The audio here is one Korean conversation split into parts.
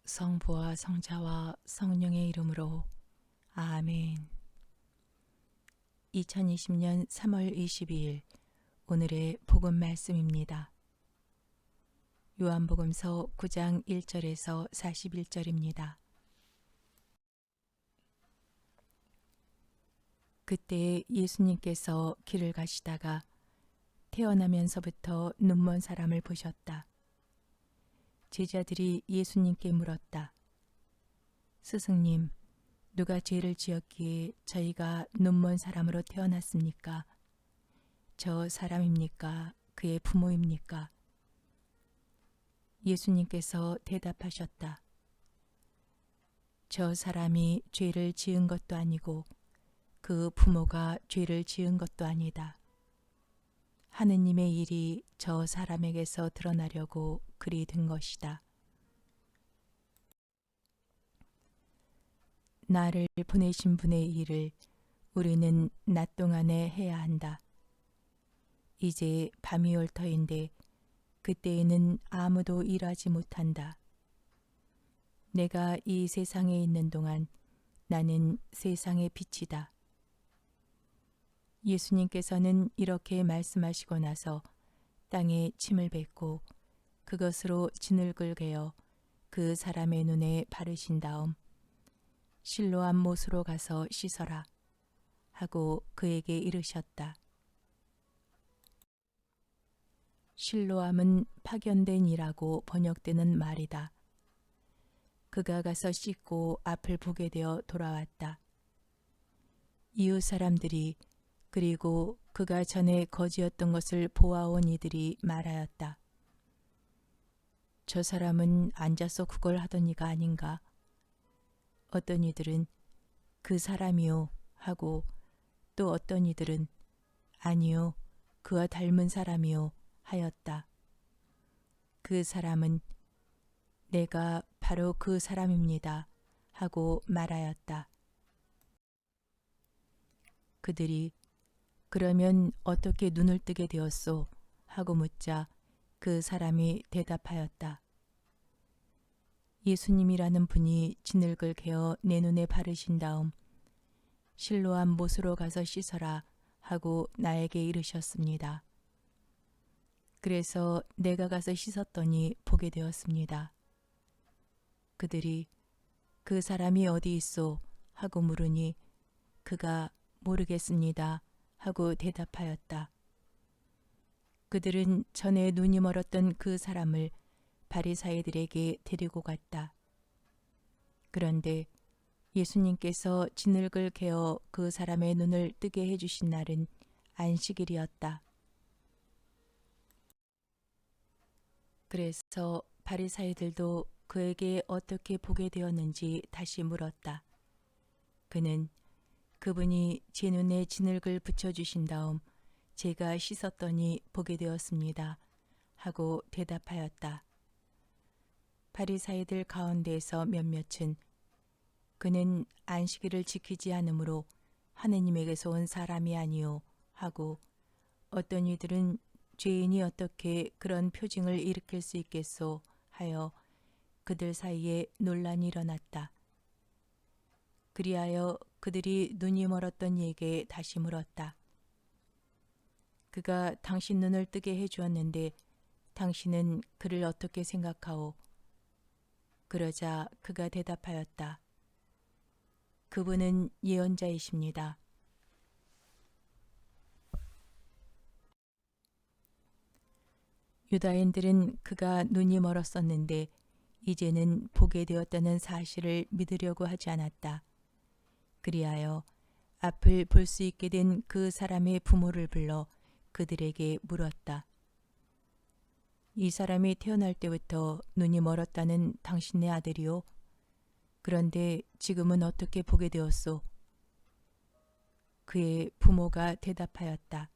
성부와 성자와 성령의 이름으로 아멘. 2020년 3월 22일 오늘의 복음 말씀입니다. 요한복음서 9장 1절에서 41절입니다. 그때 예수님께서 길을 가시다가 태어나면서부터 눈먼 사람을 보셨다. 제자들이 예수님께 물었다. 스승님, 누가 죄를 지었기에 저희가 눈먼 사람으로 태어났습니까? 저 사람입니까? 그의 부모입니까? 예수님께서 대답하셨다. 저 사람이 죄를 지은 것도 아니고 그 부모가 죄를 지은 것도 아니다. 하느님의 일이 저 사람에게서 드러나려고 그리 된 것이다. 나를 보내신 분의 일을 우리는 낮 동안에 해야 한다. 이제 밤이 올 터인데 그때에는 아무도 일하지 못한다. 내가 이 세상에 있는 동안 나는 세상의 빛이다. 예수님께서는 이렇게 말씀하시고 나서 땅에 침을 뱉고 그것으로 진흙을 개어 그 사람의 눈에 바르신 다음 실로암 못으로 가서 씻어라 하고 그에게 이르셨다. 실로암은 파견된 이라고 번역되는 말이다. 그가 가서 씻고 앞을 보게 되어 돌아왔다. 이웃 사람들이 그리고 그가 전에 거지였던 것을 보아온 이들이 말하였다. 저 사람은 앉아서 그걸 하던 이가 아닌가? 어떤 이들은 그 사람이요 하고 또 어떤 이들은 아니요 그와 닮은 사람이요 하였다. 그 사람은 내가 바로 그 사람입니다 하고 말하였다. 그들이 그러면 어떻게 눈을 뜨게 되었소? 하고 묻자 그 사람이 대답하였다. 예수님이라는 분이 진흙을 개어 내 눈에 바르신 다음 실로암 못으로 가서 씻어라 하고 나에게 이르셨습니다. 그래서 내가 가서 씻었더니 보게 되었습니다. 그들이 그 사람이 어디 있소? 하고 물으니 그가 모르겠습니다. 하고 대답하였다. 그들은 전에 눈이 멀었던 그 사람을 바리사이들에게 데리고 갔다. 그런데 예수님께서 진흙을 개어 그 사람의 눈을 뜨게 해주신 날은 안식일이었다. 그래서 바리사이들도 그에게 어떻게 보게 되었는지 다시 물었다. 그는 그분이 제 눈에 진흙을 붙여주신 다음 제가 씻었더니 보게 되었습니다. 하고 대답하였다. 바리사이들 가운데에서 몇몇은 그는 안식일을 지키지 않으므로 하느님에게서 온 사람이 아니요 하고 어떤 이들은 죄인이 어떻게 그런 표징을 일으킬 수 있겠소 하여 그들 사이에 논란이 일어났다. 그리하여 그들이 눈이 멀었던 이에게 다시 물었다. 그가 당신 눈을 뜨게 해주었는데 당신은 그를 어떻게 생각하오? 그러자 그가 대답하였다. 그분은 예언자이십니다. 유다인들은 그가 눈이 멀었었는데 이제는 보게 되었다는 사실을 믿으려고 하지 않았다. 그리하여 앞을 볼 수 있게 된 그 사람의 부모를 불러 그들에게 물었다. 이 사람이 태어날 때부터 눈이 멀었다는 당신의 아들이요? 그런데 지금은 어떻게 보게 되었소? 그의 부모가 대답하였다.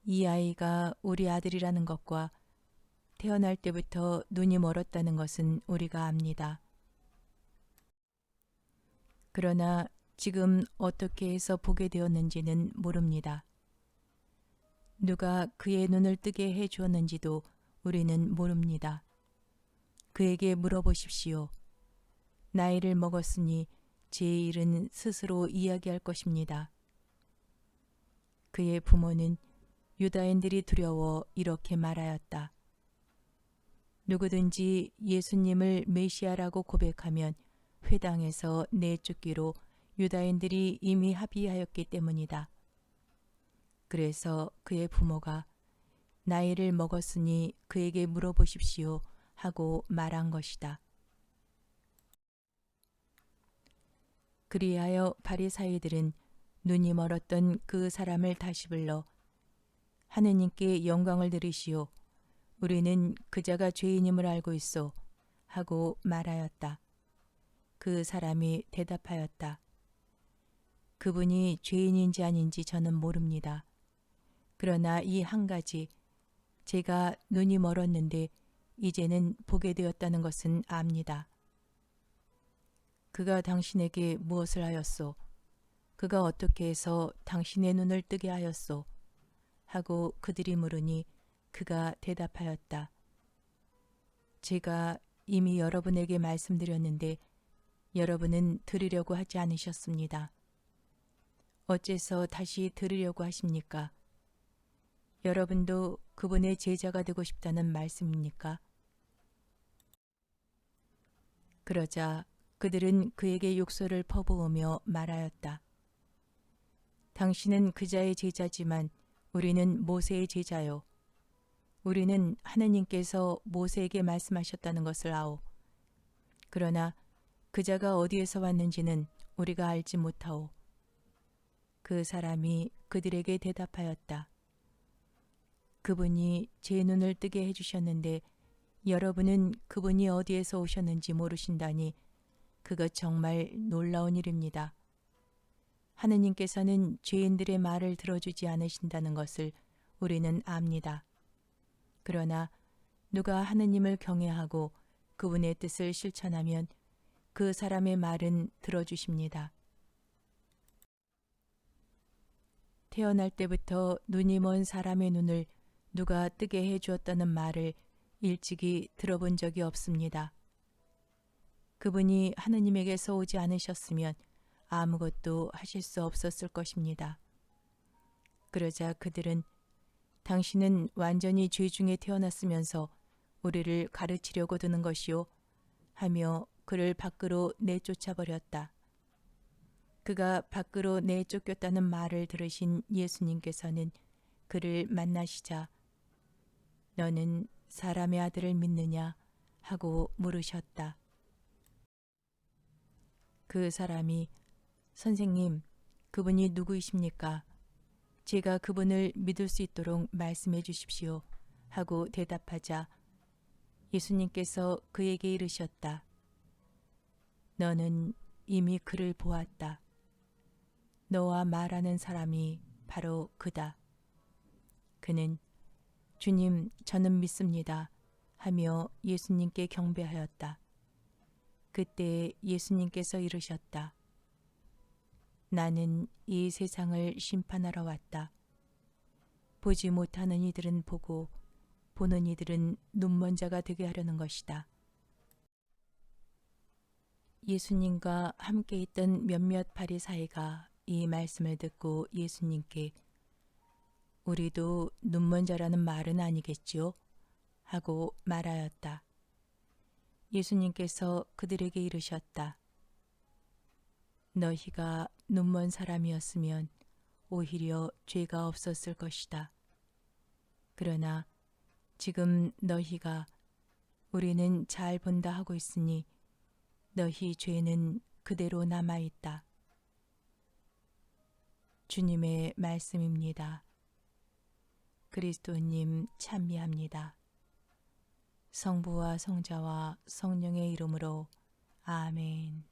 이 아이가 우리 아들이라는 것과 태어날 때부터 눈이 멀었다는 것은 우리가 압니다. 그러나 지금 어떻게 해서 보게 되었는지는 모릅니다. 누가 그의 눈을 뜨게 해 주었는지도 우리는 모릅니다. 그에게 물어보십시오. 나이를 먹었으니 제 일은 스스로 이야기할 것입니다. 그의 부모는 유다인들이 두려워 이렇게 말하였다. 누구든지 예수님을 메시아라고 고백하면 회당에서 내쫓기로 유다인들이 이미 합의하였기 때문이다. 그래서 그의 부모가 나이를 먹었으니 그에게 물어보십시오 하고 말한 것이다. 그리하여 바리사이들은 눈이 멀었던 그 사람을 다시 불러 하느님께 영광을 드리시오. 우리는 그자가 죄인임을 알고 있소. 하고 말하였다. 그 사람이 대답하였다. 그분이 죄인인지 아닌지 저는 모릅니다. 그러나 이 한 가지, 제가 눈이 멀었는데 이제는 보게 되었다는 것은 압니다. 그가 당신에게 무엇을 하였소? 그가 어떻게 해서 당신의 눈을 뜨게 하였소? 하고 그들이 물으니 그가 대답하였다. 제가 이미 여러분에게 말씀드렸는데 여러분은 들으려고 하지 않으셨습니다. 어째서 다시 들으려고 하십니까? 여러분도 그분의 제자가 되고 싶다는 말씀입니까? 그러자 그들은 그에게 욕설을 퍼부으며 말하였다. 당신은 그자의 제자지만 우리는 모세의 제자요. 우리는 하느님께서 모세에게 말씀하셨다는 것을 아오. 그러나 그자가 어디에서 왔는지는 우리가 알지 못하오. 그 사람이 그들에게 대답하였다. 그분이 제 눈을 뜨게 해주셨는데 여러분은 그분이 어디에서 오셨는지 모르신다니 그것 정말 놀라운 일입니다. 하느님께서는 죄인들의 말을 들어주지 않으신다는 것을 우리는 압니다. 그러나 누가 하느님을 경외하고 그분의 뜻을 실천하면 그 사람의 말은 들어주십니다. 태어날 때부터 눈이 먼 사람의 눈을 누가 뜨게 해주었다는 말을 일찍이 들어본 적이 없습니다. 그분이 하느님에게서 오지 않으셨으면 아무것도 하실 수 없었을 것입니다. 그러자 그들은 당신은 완전히 죄 중에 태어났으면서 우리를 가르치려고 드는 것이요 하며 그를 밖으로 내쫓아 버렸다. 그가 밖으로 내쫓겼다는 말을 들으신 예수님께서는 그를 만나시자 너는 사람의 아들을 믿느냐 하고 물으셨다. 그 사람이 선생님, 그분이 누구이십니까? 제가 그분을 믿을 수 있도록 말씀해 주십시오. 하고 대답하자 예수님께서 그에게 이르셨다. 너는 이미 그를 보았다. 너와 말하는 사람이 바로 그다. 그는 주님, 저는 믿습니다. 하며 예수님께 경배하였다. 그때 예수님께서 이르셨다. 나는 이 세상을 심판하러 왔다. 보지 못하는 이들은 보고 보는 이들은 눈먼 자가 되게 하려는 것이다. 예수님과 함께 있던 몇몇 바리사이가 이 말씀을 듣고 예수님께 우리도 눈먼 자라는 말은 아니겠지요? 하고 말하였다. 예수님께서 그들에게 이르셨다. 너희가 눈먼 사람이었으면 오히려 죄가 없었을 것이다. 그러나 지금 너희가 우리는 잘 본다 하고 있으니 너희 죄는 그대로 남아있다. 주님의 말씀입니다. 그리스도님 찬미합니다. 성부와 성자와 성령의 이름으로 아멘.